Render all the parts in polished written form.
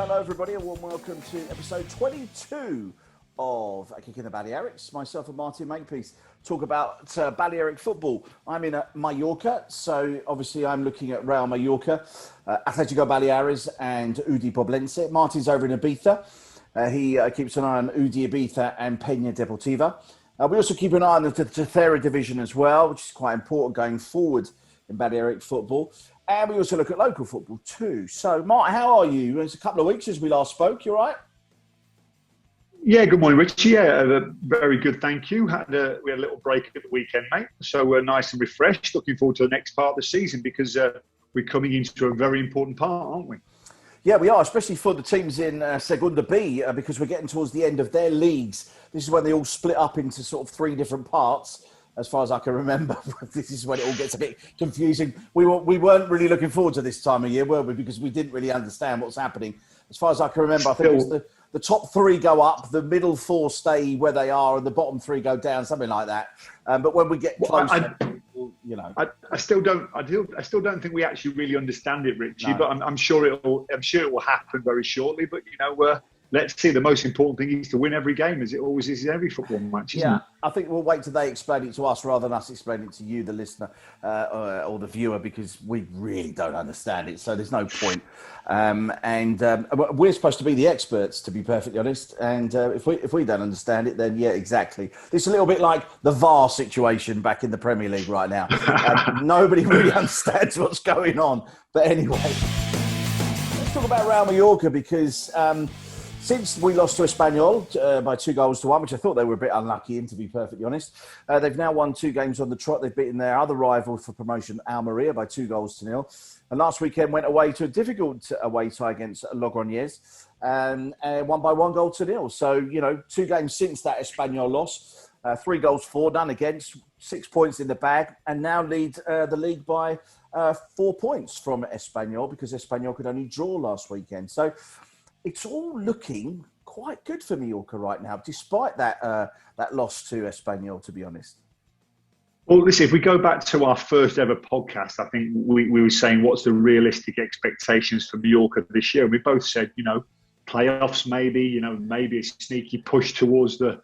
hello everybody, a warm welcome to episode 22 of Kicking the Balearics. Myself and Martin Makepeace talk about Balearic football. I'm in Mallorca, so obviously I'm looking at Real Mallorca, Atlético Balears and UD Poblense. Martin's over in Ibiza. He keeps an eye on UD Ibiza and Penya Deportivo. We also keep an eye on the Tercera division as well, which is quite important going forward in Balearic football. And we also look at local football too. So, Mark, how are you? It's a couple of weeks since we last spoke. You all right? Yeah, good morning, Richie. Yeah, very good, thank you. We had a little break at the weekend, mate. So we're nice and refreshed. Looking forward to the next part of the season because we're coming into a very important part, aren't we? Yeah, we are, especially for the teams in Segunda B, because we're getting towards the end of their leagues. This is when they all split up into sort of three different parts. As far as I can remember, this is when it all gets a bit confusing. We weren't really looking forward to this time of year, were we? Because we didn't really understand what's happening. As far as I can remember, I think it's the top three go up, the middle four stay where they are, and the bottom three go down, something like that. But when we get closer, I still don't think we actually really understand it, Richie. No. But I'm sure it will happen very shortly. But let's see. The most important thing is to win every game, as it always is in every football match, isn't it? I think we'll wait till they explain it to us rather than us explaining it to you, the listener, or the viewer, because we really don't understand it. So there's no point. We're supposed to be the experts, to be perfectly honest. And if we don't understand it, then yeah, exactly. It's a little bit like the VAR situation back in the Premier League right now. Nobody really understands what's going on. But anyway, let's talk about Real Mallorca because... since we lost to Espanyol by 2-1, which I thought they were a bit unlucky in, to be perfectly honest, they've now won 2 games on the trot. They've beaten their other rival for promotion, Almeria, by 2-0. And last weekend went away to a difficult away tie against Logroñés and won by 1-0. So, 2 games since that Espanyol loss, 3 goals for, none against, 6 points in the bag, and now lead the league by 4 points from Espanyol because Espanyol could only draw last weekend. So, it's all looking quite good for Mallorca right now, despite that loss to Espanyol, to be honest. Well, listen, if we go back to our first ever podcast, I think we were saying what's the realistic expectations for Mallorca this year. And we both said, playoffs maybe, maybe a sneaky push towards to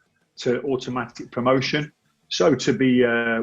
automatic promotion. So to be, 4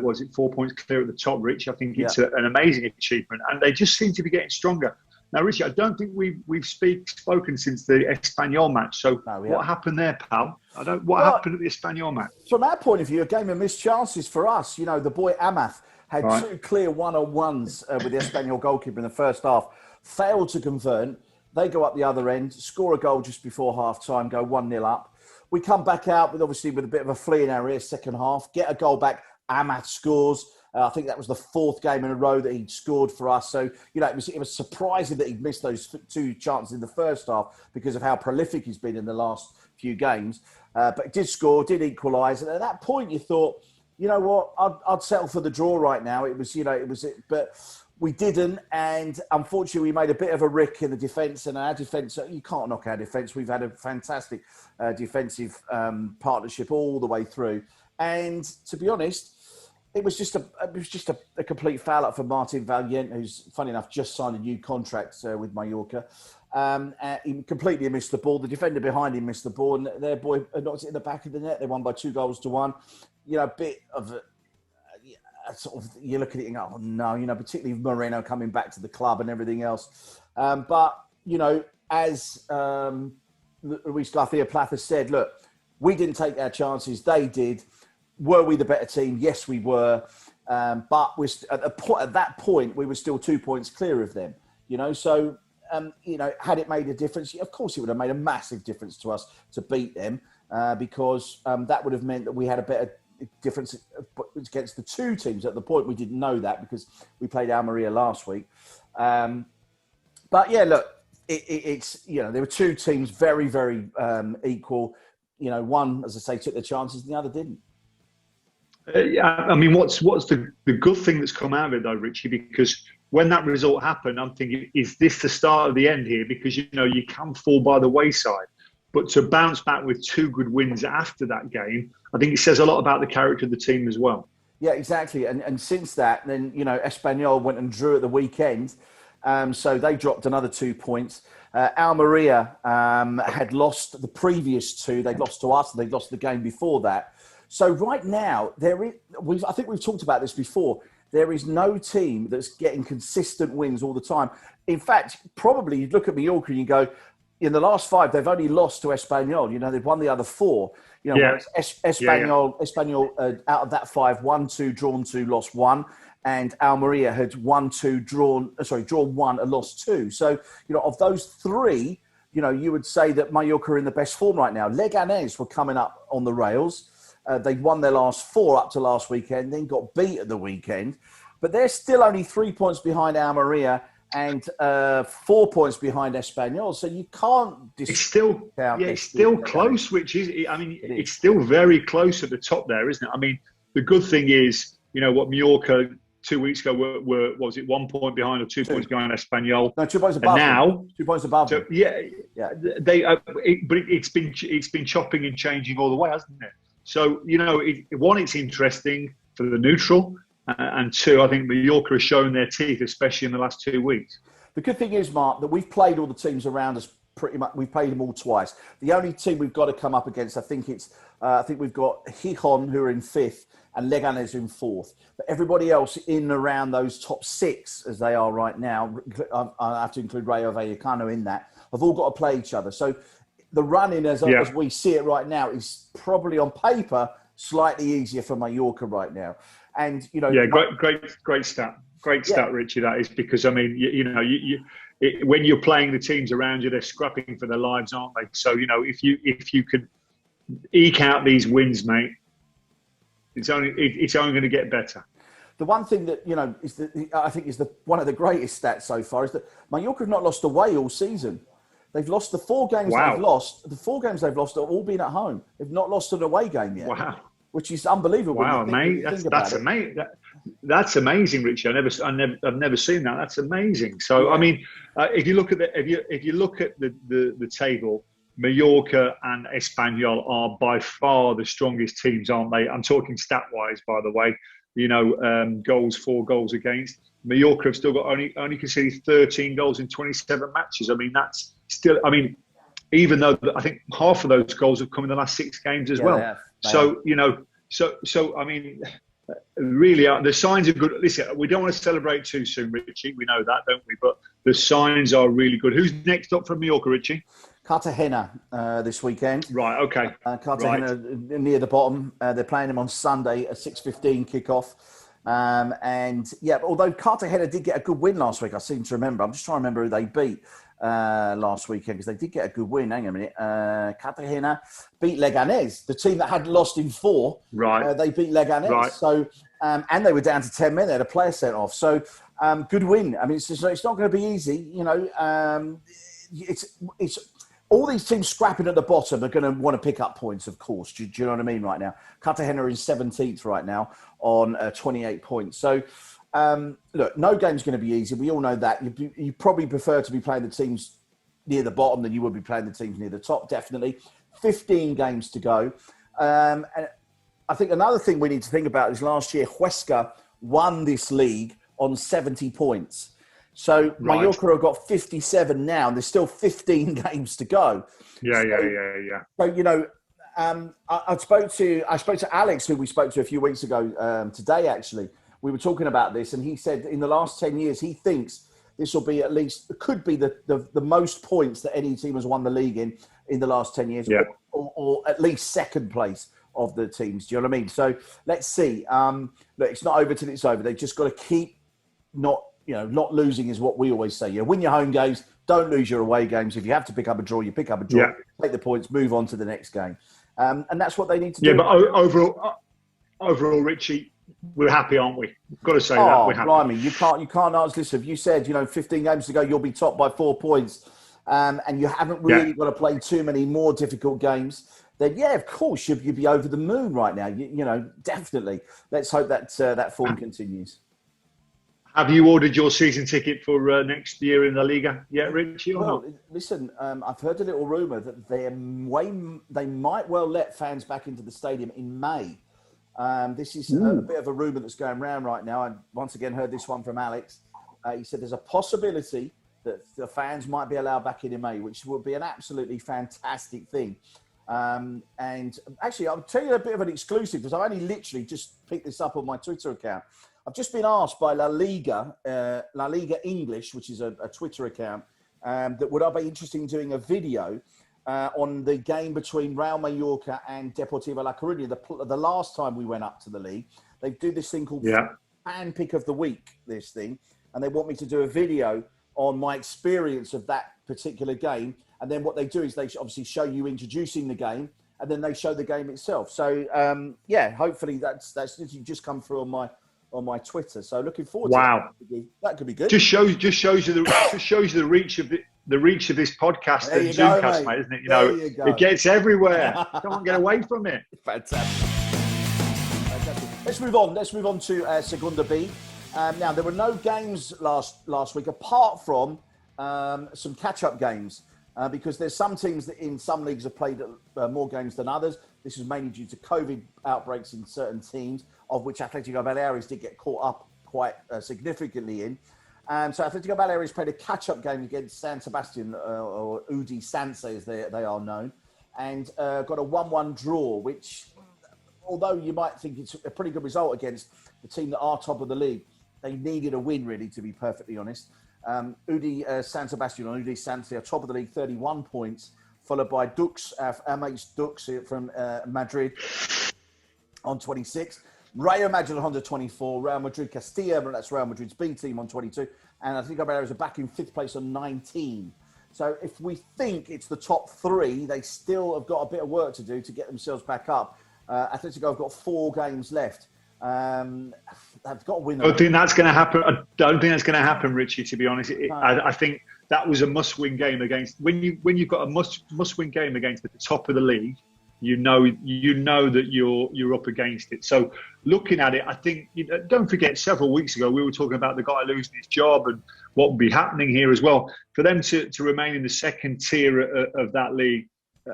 points clear at the top, Rich, I think it's an amazing achievement. And they just seem to be getting stronger. Now, Richie, I don't think we've spoken since the Espanyol match. So what happened there, pal? What happened at the Espanyol match? From our point of view, a game of missed chances for us. The boy Amath had 2 clear one-on-ones with the Espanyol goalkeeper in the first half, failed to convert. They go up the other end, score a goal just before half-time, go 1-0 up. We come back out with a bit of a flea in our ear second half, get a goal back. Amath scores. I think that was the 4th game in a row that he'd scored for us. So, it was surprising that he'd missed those 2 chances in the first half because of how prolific he's been in the last few games. But he did score, did equalise. And at that point, you thought, you know what, I'd settle for the draw right now. But we didn't. And unfortunately, we made a bit of a rick in the defence. And our defence, you can't knock our defence. We've had a fantastic defensive partnership all the way through. And to be honest, it was just a complete foul up for Martin Valiente, who's, funny enough, just signed a new contract with Mallorca. He completely missed the ball. The defender behind him missed the ball, and their boy knocked it in the back of the net. They won by 2-1. A bit of sort of, you look at it and go, oh no, particularly Moreno coming back to the club and everything else. As Luis Garcia Plata said, look, we didn't take our chances, they did. Were we the better team? Yes, we were. But at that point, we were still 2 points clear of them. So, had it made a difference? Of course, it would have made a massive difference to us to beat them because that would have meant that we had a better difference against the 2 teams. At the point, we didn't know that because we played Almeria last week. But yeah, look, it's there were 2 teams very, very equal. One, as I say, took their chances and the other didn't. I mean, what's the good thing that's come out of it, though, Richie? Because when that result happened, I'm thinking, is this the start of the end here? Because, you can fall by the wayside. But to bounce back with 2 good wins after that game, I think it says a lot about the character of the team as well. Yeah, exactly. And since that, then, Espanyol went and drew at the weekend. So they dropped another 2 points. Almeria had lost the previous two. They'd lost to us, and they'd lost the game before that. So right now, I think we've talked about this before. There is no team that's getting consistent wins all the time. In fact, probably you'd look at Mallorca and you go, in the last 5, they've only lost to Espanyol. You know, they've won the other 4. You know, whereas Espanyol out of that 5, won 2, drawn 2, lost 1. And Almeria had won 2, drawn 1 and lost 2. So, you know, of those 3, you know, you would say that Mallorca are in the best form right now. Leganés were coming up on the rails. They'd won their last 4 up to last weekend, then got beat at the weekend. But they're still only 3 points behind Almeria and 4 points behind Espanyol. So you can't discount. It's still close, which is, I mean, it's still very close at the top there, isn't it? I mean, the good thing is, you know, what Mallorca 2 weeks ago were what was it, 1 point behind or 2 points behind Espanyol? No, 2 points above. And now 2 points above. So, but it's been chopping and changing all the way, hasn't it? So, you know, it's interesting for the neutral, and 2, I think Mallorca has shown their teeth, especially in the last 2 weeks. The good thing is, Mark, that we've played all the teams around us pretty much. We've played them all twice. The only team we've got to come up against, I think we've got Gijón, who are in 5th, and Leganés in 4th. But everybody else in and around those top 6, as they are right now, I have to include Rayo Vallecano in that, have all got to play each other. So the running, as we see it right now, is probably on paper slightly easier for Mallorca right now. And, you know... Yeah, great stat. Great stat, Richie, that is, because, I mean, when you're playing the teams around you, they're scrapping for their lives, aren't they? So, you know, if you could eke out these wins, mate, it's only going to get better. The one thing that, you know, I think is one of the greatest stats so far is that Mallorca have not lost away all season. They've lost the 4 games they've lost. The 4 games they've lost have all been at home. They've not lost an away game yet. Wow. Which is unbelievable. Wow, mate. That's amazing. That's amazing, Richie. I've never seen that. That's amazing. So, I mean, if you look at the table, Mallorca and Espanyol are by far the strongest teams, aren't they? I'm talking stat-wise, by the way. You know, 4 goals against. Mallorca have still got only conceded 13 goals in 27 matches. I mean, that's still. I mean, even though I think half of those goals have come in the last 6 games as well. So you know, so I mean, really, the signs are good. Listen, we don't want to celebrate too soon, Richie. We know that, don't we? But the signs are really good. Who's next up from Mallorca, Richie? Cartagena this weekend. Right, okay. Cartagena near the bottom. They're playing them on Sunday at 6:15 kickoff. And yeah, although Cartagena did get a good win last week, I seem to remember. I'm just trying to remember who they beat last weekend, because they did get a good win. Hang on a minute. Cartagena beat Leganés, the team that had lost in 4. Right. They beat Leganés. Right. So, and they were down to 10 men. They had a player sent off. So, good win. I mean, it's not going to be easy. You know, it's all these teams scrapping at the bottom are going to want to pick up points, of course. Do you know what I mean right now? Cartagena is 17th right now on 28 points. So, look, no game's going to be easy. We all know that. You probably prefer to be playing the teams near the bottom than you would be playing the teams near the top, definitely. 15 games to go. And I think another thing we need to think about is last year, Huesca won this league on 70 points. So Mallorca have got 57 now, and there's still 15 games to go. Yeah. So, you know, I spoke to Alex, who we spoke to a few weeks ago today, actually. We were talking about this, and he said in the last 10 years, he thinks this will be could be the most points that any team has won the league in the last 10 years, or at least second place of the teams. Do you know what I mean? So let's see. Look, it's not over till it's over. They've just got to keep not losing is what we always say. You win your home games, don't lose your away games. If you have to pick up a draw, you pick up a draw, take the points, move on to the next game. And that's what they need to do. Yeah, but overall, Richie, we're happy, aren't we? We've got to say that we're happy. Blimey, you can't ask this. If you said, 15 games to go, you'll be top by 4 points, and you haven't really got to play too many more difficult games, then of course you'd be over the moon right now. You know, definitely. Let's hope that that form continues. Have you ordered your season ticket for next year in the Liga yet, Richie? Well, listen, I've heard a little rumour that they might well let fans back into the stadium in May. This is a bit of a rumour that's going around right now. I once again heard this one from Alex. He said there's a possibility that the fans might be allowed back in May, which would be an absolutely fantastic thing. And actually, I'll tell you a bit of an exclusive because I only literally just picked this up on my Twitter account. I've just been asked by La Liga English, which is a Twitter account, that would I be interested in doing a video on the game between Real Mallorca and Deportivo La Coruña. The last time we went up to the league, they do this thing called Fan Pick of the Week, this thing, and they want me to do a video on my experience of that particular game. And then what they do is they obviously show you introducing the game, and then they show the game itself. So hopefully that's just come through on my Twitter. So looking forward to it. That could be good. Just shows you the reach of the reach of this podcast and Zoomcast, mate, isn't it? You know, it gets everywhere. Can't get away from it. Fantastic. Let's move on. Let's move on to Segunda B. Now there were no games last week apart from some catch-up games. Because there's some teams that in some leagues have played more games than others. This is mainly due to COVID outbreaks in certain teams, of which Atlético Balears did get caught up quite significantly in. So Atlético Balears played a catch-up game against San Sebastian, or Udi Sanse as they are known, and got a 1-1 draw, which, although you might think it's a pretty good result against the team that are top of the league, they needed a win, really, to be perfectly honest. Udi San Sebastian on Udi Sanse are top of the league, 31 points, followed by Dux, our mates Dux from Madrid on 26. Rayo Majadahonda 24, Real Madrid Castilla, but that's Real Madrid's B team on 22. And I think Balearics are back in 5th place on 19. So if we think it's the top 3, they still have got a bit of work to do to get themselves back up. Atletico have got 4 games left. They've got to win. I don't think that's going to happen. I don't think that's going to happen, Richie. To be honest, I think that was a must-win game against. When you've got a must-win game against the top of the league, you know that you're up against it. So looking at it, I think don't forget several weeks ago we were talking about the guy losing his job and what would be happening here as well. For them to remain in the second tier of that league,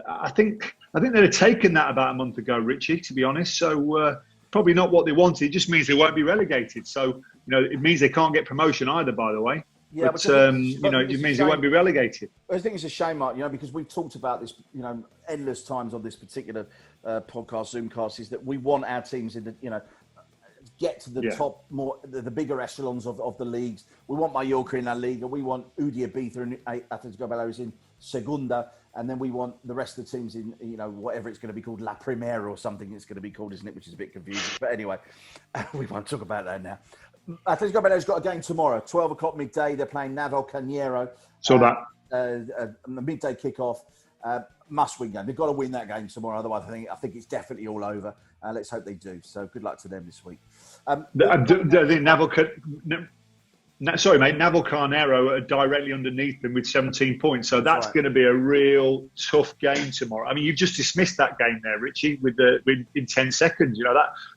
I think they'd have taken that about a month ago, Richie. To be honest, so. Probably not what they wanted. It just means they won't be relegated. So, it means they can't get promotion either, by the way. Yeah, but it means they won't be relegated. I think it's a shame, Mark, because we've talked about this, endless times on this particular podcast, Zoomcast, is that we want our teams in the, get to the top, more the bigger echelons of the leagues. We want Mallorca in La Liga. We want Udi Ibiza and Atlético Balears in Segunda. And then we want the rest of the teams in, whatever it's going to be called, La Primera or something it's going to be called, isn't it? Which is a bit confusing. But anyway, we won't talk about that now. Atletico Balears got a game tomorrow, 12 o'clock midday. They're playing Naval Cañero. So that. A midday kickoff. Must-win game. They've got to win that game tomorrow. Otherwise, I think it's definitely all over. Let's hope they do. So good luck to them this week. Sorry, mate. Naval Carnero are directly underneath them with 17 points. So that's going to be a real tough game tomorrow. I mean, you've just dismissed that game there, Richie, in 10 seconds.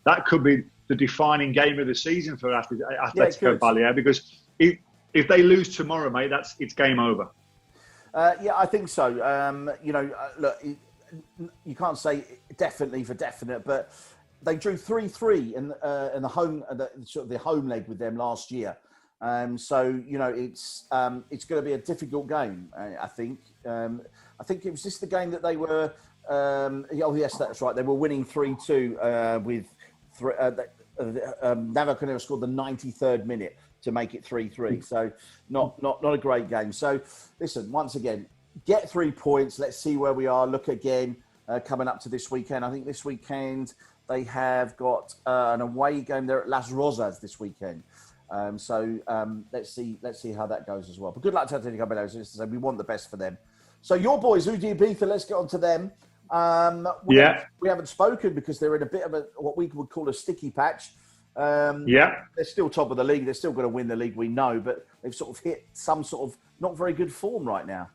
That could be the defining game of the season for Atletico Balears, because if they lose tomorrow, mate, it's game over. I think so. Look, you can't say definitely for definite, but they drew 3-3 in the home leg with them last year. It's going to be a difficult game. I think it was just the game that they were. Yes, that's right. They were winning 3-2 with Navalcarnero scored the 93rd minute to make it 3-3. So not a great game. So listen, once again, get 3 points. Let's see where we are. Look again coming up to this weekend. I think this weekend they have got an away game there at Las Rosas this weekend. Let's see how that goes as well. But good luck to Atletico Balears. We want the best for them. So your boys, Udi Ibiza, let's get on to them. We haven't spoken because they're in a bit of what we would call a sticky patch. They're still top of the league. They're still going to win the league, we know, but they've sort of hit some sort of not very good form right now.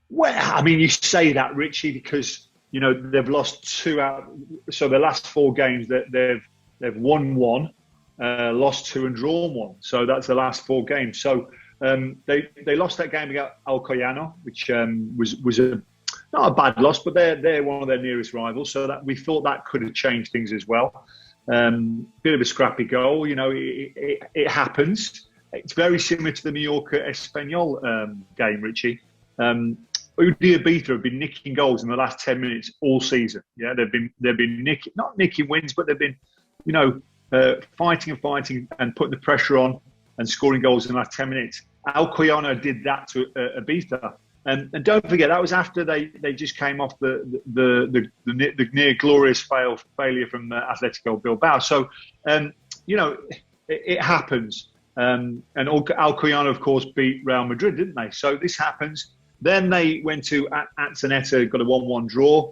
Well, I mean, you say that, Richie, because they've lost 2 out. So the last 4 games that they've won 1. Lost 2 and drawn 1. So that's the last 4 games. So they lost that game against Alcoyano, which was not a bad loss, but they're one of their nearest rivals. So that we thought that could have changed things as well. Bit of a scrappy goal, it happens. it's very similar to the Mallorca Espanyol game, Richie. Ibiza have been nicking goals in the last 10 minutes all season. Yeah, they've been not nicking wins, but they've been, fighting and putting the pressure on and scoring goals in the last 10 minutes. Alcoyano did that to Ibiza. And don't forget, that was after they just came off the near glorious failure from Atlético Bilbao. So, it happens. And Alcoyano, of course, beat Real Madrid, didn't they? So this happens. Then they went to Atzeneta, got a 1-1 draw.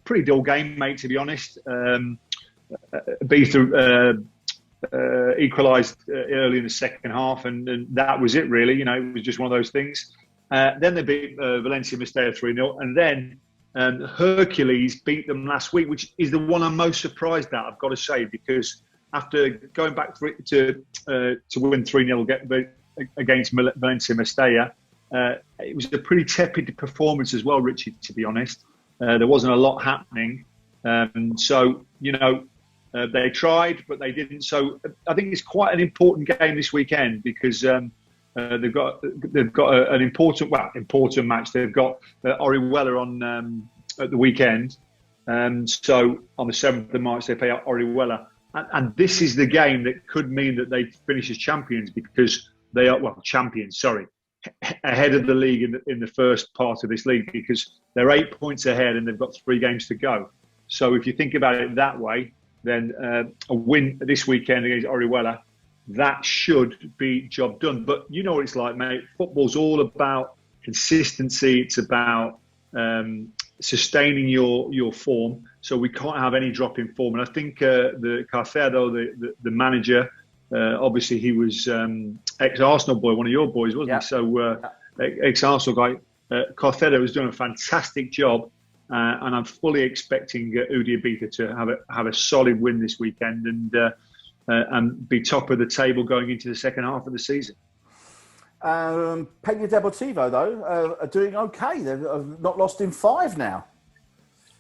Pretty dull game, mate, to be honest. Ibiza equalised early in the second half, and that was it, really. It was just one of those things. Then they beat Valencia Mestalla 3-0, and then Hercules beat them last week, which is the one I'm most surprised at, I've got to say, because after going back to win 3-0 against Valencia Mestalla, it was a pretty tepid performance as well, Richie, to be honest. There wasn't a lot happening. They tried, but they didn't. So I think it's quite an important game this weekend because they've got an important match. They've got Orihuela on at the weekend. So on the 7th of March, they play Orihuela. And this is the game that could mean that they finish as champions because they are, ahead of the league in the first part of this league because they're 8 points ahead and they've got 3 games to go. So if you think about it that way, then a win this weekend against Orihuela, that should be job done. But you know what it's like, mate. Football's all about consistency. It's about sustaining your form. So we can't have any drop in form. And I think the Carcedo, the manager, obviously he was ex-Arsenal boy, one of your boys, wasn't he? So ex-Arsenal guy. Carcedo was doing a fantastic job. And I'm fully expecting Ibiza to have a solid win this weekend and be top of the table going into the second half of the season. Penya Deportivo, though, are doing okay. They've not lost in 5 now.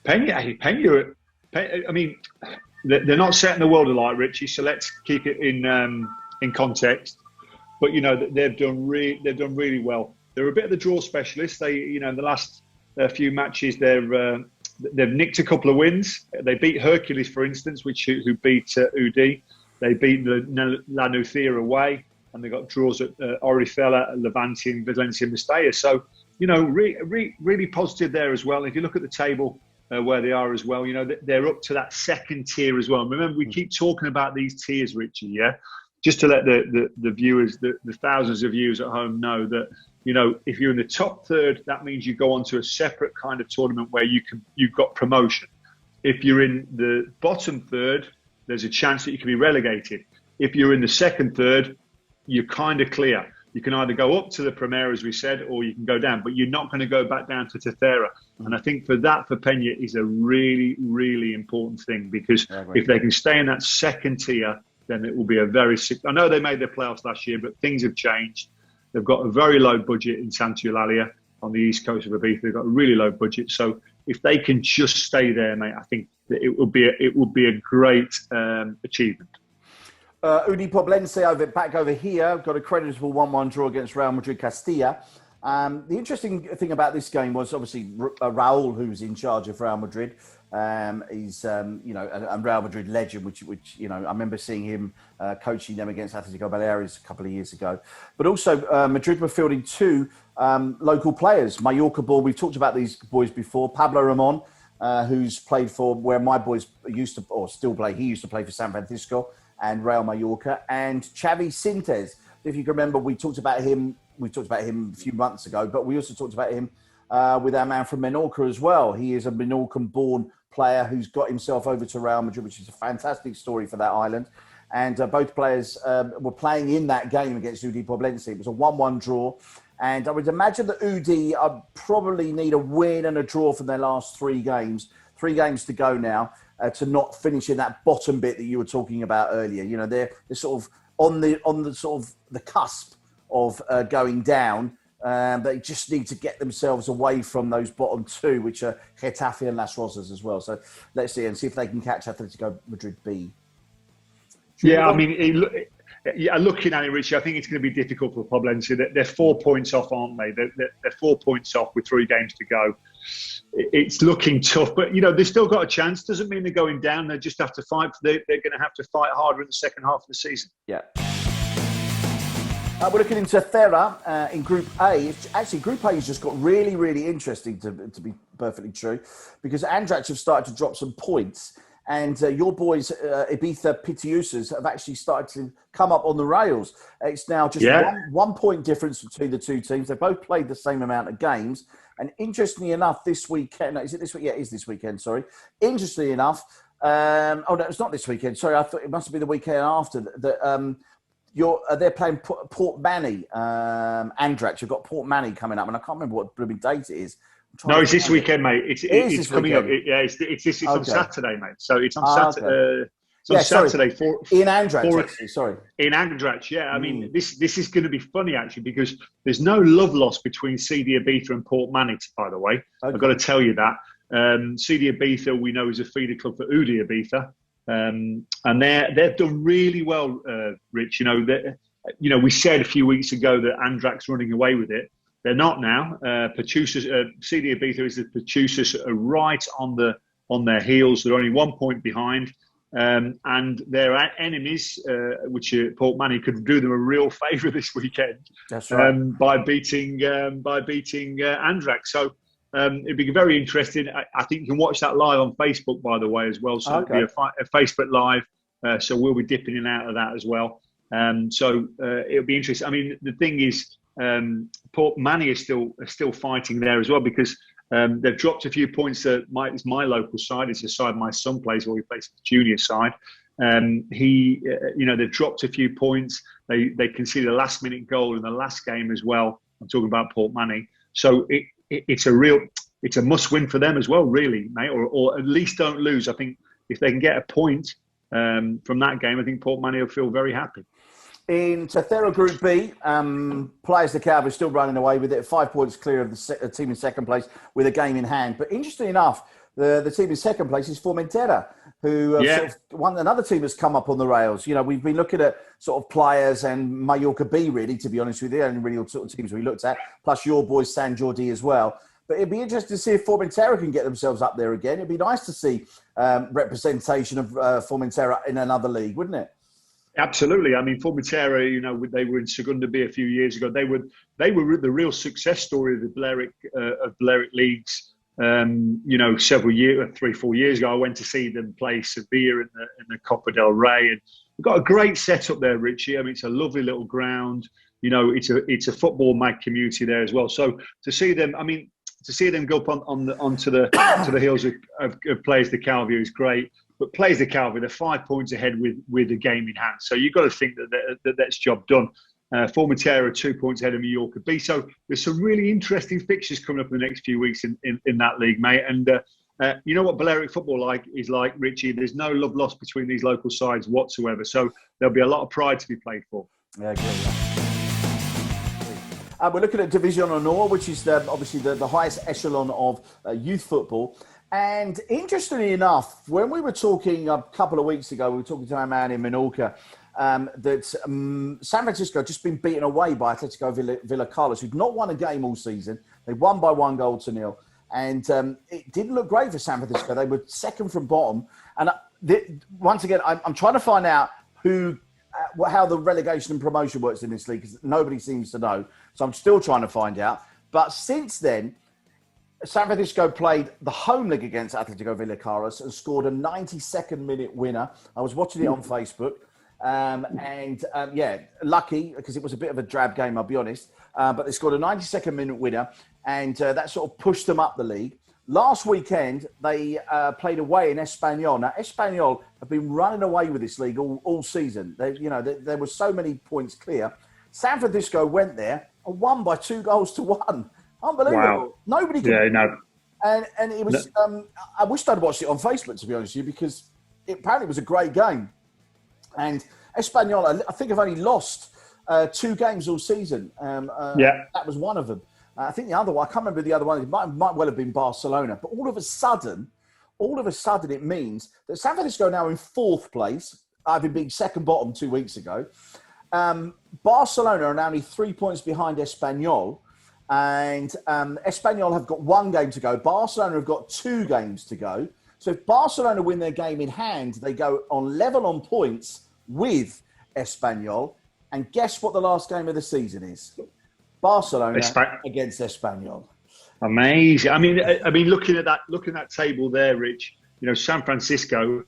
Penya, I mean, they're not setting the world alight, Richie. So let's keep it in context. But they've done really well. They're a bit of the draw specialists. They, in the last few matches, they've nicked a couple of wins. They beat Hercules, for instance, who beat UD. They beat La Nucía away, and they got draws at Orihuela, Levante, and Valencia Mestalla. So, really positive there as well. If you look at the table where they are as well, they're up to that second tier as well. Remember, we keep talking about these tiers, Richie, yeah? Just to let the viewers, the thousands of viewers at home know that, if you're in the top third, that means you go on to a separate kind of tournament where you've got promotion. If you're in the bottom third, there's a chance that you can be relegated. If you're in the second third, you're kind of clear. You can either go up to the Premier, as we said, or you can go down, but you're not going to go back down to Tercera. And I think for Penya is a really, really important thing because if they can stay in that second tier, then it will be I know they made their playoffs last year, but things have changed. They've got a very low budget in Santa Eulalia on the east coast of Ibiza. They've got a really low budget. So if they can just stay there, mate, I think that it would be a great achievement. Poblense back over here got a creditable 1-1 draw against Real Madrid Castilla. The interesting thing about this game was obviously Raul, who's in charge of Real Madrid. He's and Real Madrid legend, which I remember seeing him coaching them against Atlético Balears a couple of years ago. But also Madrid were fielding 2 local players. Mallorca ball. We've talked about these boys before. Pablo Ramon, who's played for where my boys used to or still play. He used to play for San Francisco and Real Mallorca, and Xavi Sintes. If you can remember, we talked about him a few months ago, but we also talked about him with our man from Menorca as well. He is a Menorcan-born player who's got himself over to Real Madrid, which is a fantastic story for that island. And both players were playing in that game against UD Poblense. It was a 1-1 draw. And I would imagine that UD probably need a win and a draw from their last 3 games. 3 games to go now to not finish in that bottom bit that you were talking about earlier. They're sort of on the sort of the cusp of going down. They just need to get themselves away from those bottom 2, which are Getafe and Las Rosas as well. So let's see if they can catch Atletico Madrid B. Yeah, I mean, yeah, looking at it, Richie, I think it's going to be difficult for Poblense. They're 4 points off, aren't they? They're 4 points off with 3 games to go. It's looking tough, but they've still got a chance. Doesn't mean they're going down. They just have to fight. They're going to have to fight harder in the second half of the season. Yeah. We're looking into Thera in Group A. Actually, Group A has just got really, really interesting, to be perfectly true, because Andrach have started to drop some points. And your boys, Ibiza Pitiusas, have actually started to come up on the rails. It's now just 1 point difference between the two teams. They both played the same amount of games. And interestingly enough, this weekend, is it this week? Yeah, it is this weekend, sorry. Interestingly enough, no, it's not this weekend. Sorry, I thought it must be the weekend after. They're playing Portmanny, Andrach. You've got Portmanny coming up, and I can't remember what blooming date it is. No, it's this weekend, mate. It's coming up. It's on Saturday, mate. So it's on Saturday. Okay. Saturday in Andrach. Sorry, in Andrach. Yeah, I mean this is going to be funny actually, because there's no love lost between CD Ibiza and Portmanny. By the way, I've got to tell you that CD Ibiza we know is a feeder club for Udi Ibiza, and they've done really well. Rich, we said a few weeks ago that Andrach's running away with it. They're not now. CD Ibiza is the Pitusus are right on their heels. They're only 1 point behind. And their enemies, which Portmanny, could do them a real favour this weekend. That's right. By beating Andrach. So it'd be very interesting. I think you can watch that live on Facebook, by the way, as well. So it'll be a Facebook live. So we'll be dipping in and out of that as well. So it'll be interesting. I mean, the thing is, Portmanny is still fighting there as well, because they've dropped a few points. It's my local side. It's a side my son plays, where he plays the junior side. They've dropped a few points. They conceded a last-minute goal in the last game as well. I'm talking about Portmanny. So it's a must-win for them as well, really, mate. Or at least don't lose. I think if they can get a point from that game, I think Portmanny will feel very happy. In Thera Group B, Players de Calvo is still running away with it, 5 points clear of the team in second place with a game in hand. But interestingly enough, the team in second place is Formentera, who another team has come up on the rails. We've been looking at sort of Players and Mallorca B, really, to be honest with you, and really sort of teams we looked at, plus your boys San Jordi as well. But it'd be interesting to see if Formentera can get themselves up there again. It'd be nice to see representation of Formentera in another league, wouldn't it? Absolutely. I mean, Formentera, they were in Segunda B a few years ago. They were the real success story of the Balearic leagues. Several years, 3-4 years ago, I went to see them play Sevilla in the Copa del Rey, and we've got a great setup there, Richie. I mean, it's a lovely little ground. It's a football mad community there as well. So to see them go up onto the heels of Players de Calvo is great. But Players de Calvo, they're 5 points ahead with a game in hand. So you've got to think that's job done. Formentera 2 points ahead of Mallorca B. So there's some really interesting fixtures coming up in the next few weeks in that league, mate. And you know what Balearic football is like, Richie? There's no love lost between these local sides whatsoever. So there'll be a lot of pride to be played for. Yeah, we're looking at Division Honor, which is obviously the highest echelon of youth football. And interestingly enough, when we were talking a couple of weeks ago, we were talking to our man in Mallorca, that San Francisco had just been beaten away by Atlético Villa Carlos, who'd not won a game all season. They won by 1-0. And it didn't look great for San Francisco. They were second from bottom. And once again, I'm trying to find out how the relegation and promotion works in this league, because nobody seems to know. So I'm still trying to find out. But since then, San Francisco played the home leg against Atlético Villa Carlos and scored a 92nd minute winner. I was watching it on Facebook. Lucky, because it was a bit of a drab game, I'll be honest. But they scored a 92nd minute winner, and that sort of pushed them up the league. Last weekend, they played away in Espanyol. Now, Espanyol have been running away with this league all season. There were so many points clear. San Francisco went there and won by 2-1. Unbelievable. Wow. Nobody could. Yeah, no. And it was, I wished I'd watched it on Facebook, to be honest with you, because apparently it was a great game. And Espanyol, I think, have only lost 2 games all season. That was one of them. I think the other one, I can't remember the other one. It might well have been Barcelona. But all of a sudden, it means that San Francisco are now in 4th place, having been second bottom 2 weeks ago. Barcelona are only 3 points behind Espanyol, and Espanyol have got 1 game to go. Barcelona have got 2 games to go. So if Barcelona win their game in hand, they go on level on points with Espanyol. And guess what the last game of the season is? Barcelona against Espanyol. Amazing. I mean, looking at that table there, Rich. San Francisco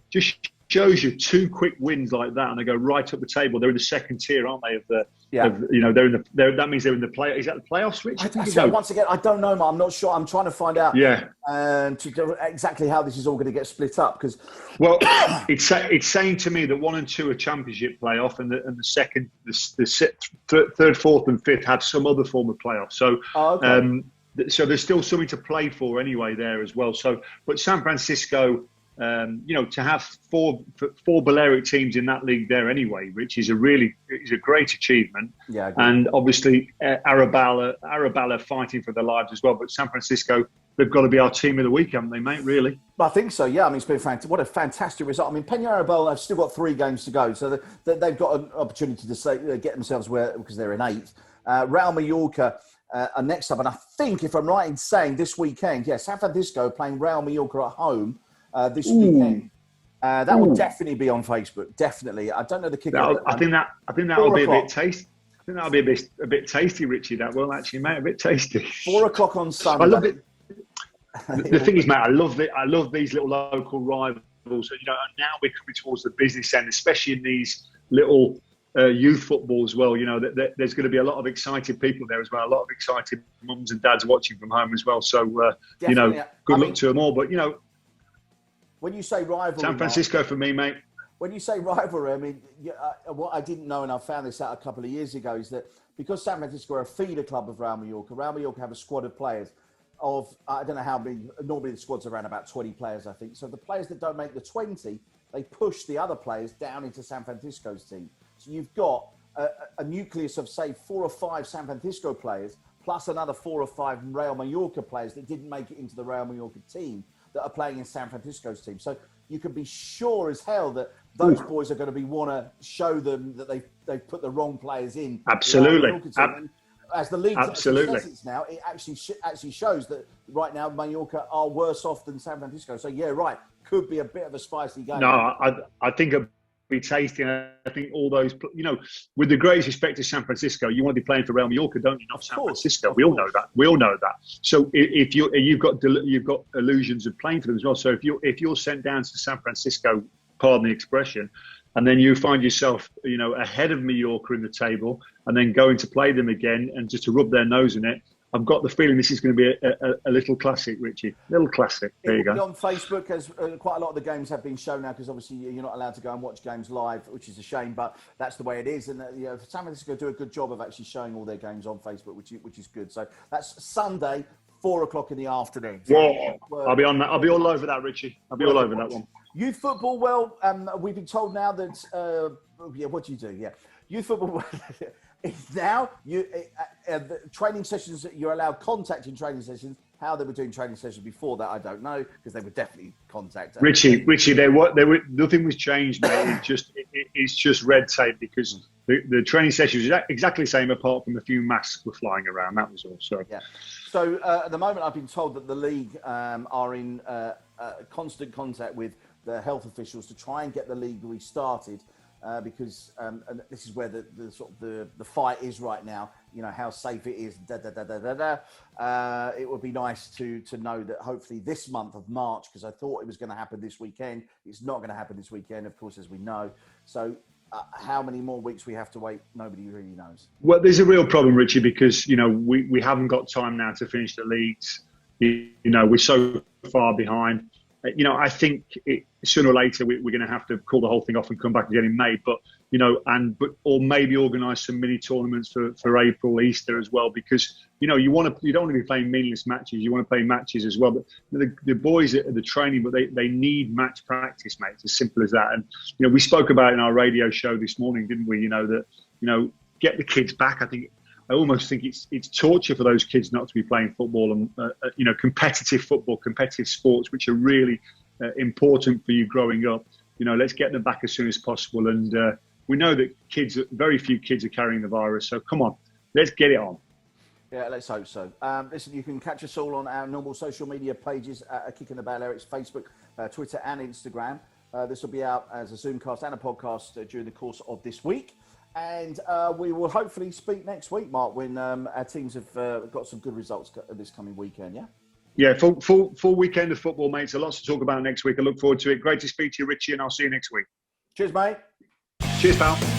just shows you 2 quick wins like that, and they go right up the table. They're in the second tier, aren't they? That means they're in the play. Is that the playoffs, Rich? Once again, I don't know, I'm not sure. I'm trying to find out. Yeah. Exactly how this is all going to get split up, because it's saying to me that 1 and 2 are championship playoff, and the second, the third, fourth, and fifth have some other form of playoff. So. So there's still something to play for anyway there as well. So, but San Francisco, to have four Balearic teams in that league there anyway, which is a great achievement. Yeah. And obviously Arabella fighting for their lives as well. But San Francisco, they've got to be our team of the week, haven't they, mate? Really? I think so. Yeah. I mean, it's been what a fantastic result. I mean, Penya Deportivo have still got 3 games to go, so they've got an opportunity to get themselves because they're in 8th. Real Mallorca are next up, and I think, if I'm right in saying, this weekend, San Francisco playing Real Mallorca at home this weekend. That will definitely be on Facebook. Definitely. I don't know the kicker. I think that will be a bit tasty. I think that'll be a bit tasty, Richie. That will actually, mate, a bit tasty. 4:00 on Sunday. I love it. The thing is, mate, I love these little local rivals. Now we're coming towards the business end, especially in these little youth football as well. There's going to be a lot of excited people there as well. A lot of excited mums and dads watching from home as well. So, good luck to them all. But, when you say rivalry, San Francisco for me, mate. When you say rivalry, I mean, what I didn't know, and I found this out a couple of years ago, is that because San Francisco are a feeder club of Real Mallorca have a squad of players of, I don't know how many, normally the squad's around about 20 players, I think. So the players that don't make the 20, they push the other players down into San Francisco's team. So you've got a nucleus of, say, 4 or 5 San Francisco players, plus another 4 or 5 Real Mallorca players that didn't make it into the Real Mallorca team that are playing in San Francisco's team. So you can be sure as hell that those boys are going to want to show them that they've put the wrong players in. Absolutely. As the league says now, it actually shows that right now Mallorca are worse off than San Francisco. So yeah, right, could be a bit of a spicy game. No, I think it'll be tasty. I think all those, with the greatest respect to San Francisco, you want to be playing for Real Mallorca, don't you? Not San Francisco. We all know that. So if you've got illusions of playing for them as well. So if you're sent down to San Francisco, pardon the expression, and then you find yourself, ahead of Mallorca in the table, and then going to play them again and just to rub their nose in it, I've got the feeling this is going to be a little classic, Richie. Little classic. There you go. On Facebook, as quite a lot of the games have been shown now, because obviously you're not allowed to go and watch games live, which is a shame, but that's the way it is. And San Francisco do a good job of actually showing all their games on Facebook, which is good. So that's Sunday, 4:00 in the afternoon. Whoa. I'll be on that. I'll be all over that, Richie. I'll be all over that one. Youth football, well, we've been told now that, what do you do? Yeah. Youth football, now, the training sessions, you're allowed contact in training sessions. How they were doing training sessions before that, I don't know, because they were definitely contact. Richie, nothing was changed, mate. It's just red tape, because the training sessions was exactly the same, apart from a few masks were flying around. That was all. So yeah. So at the moment, I've been told that the league are in constant contact with the health officials to try and get the league restarted. Because and this is where the sort of the fight is right now. How safe it is. It would be nice to know that hopefully this month of March, because I thought it was going to happen this weekend. It's not going to happen this weekend, of course, as we know. So how many more weeks we have to wait, nobody really knows. Well, there's a real problem, Richie, because we haven't got time now to finish the leagues. We're so far behind. I think sooner or later we're going to have to call the whole thing off and come back again in May. But or maybe organise some mini tournaments for April, Easter as well, because you don't want to be playing meaningless matches. You want to play matches as well. But the boys at the training, but they need match practice, mate. It's as simple as that. And we spoke about it in our radio show this morning, didn't we? That get the kids back. I almost think it's torture for those kids not to be playing football and competitive football, competitive sports, which are really important for you growing up. Let's get them back as soon as possible, and We know that very few kids are carrying the virus. So come on, let's get it on. Yeah, let's hope so. Listen, you can catch us all on our normal social media pages at Kicking the Balearics, Facebook, Twitter and Instagram. This will be out as a Zoomcast and a podcast during the course of this week. And we will hopefully speak next week, Mark, when our teams have got some good results this coming weekend, yeah? Yeah, full weekend of football, mate. So lots to talk about next week. I look forward to it. Great to speak to you, Richie, and I'll see you next week. Cheers, mate. Cheers, pal.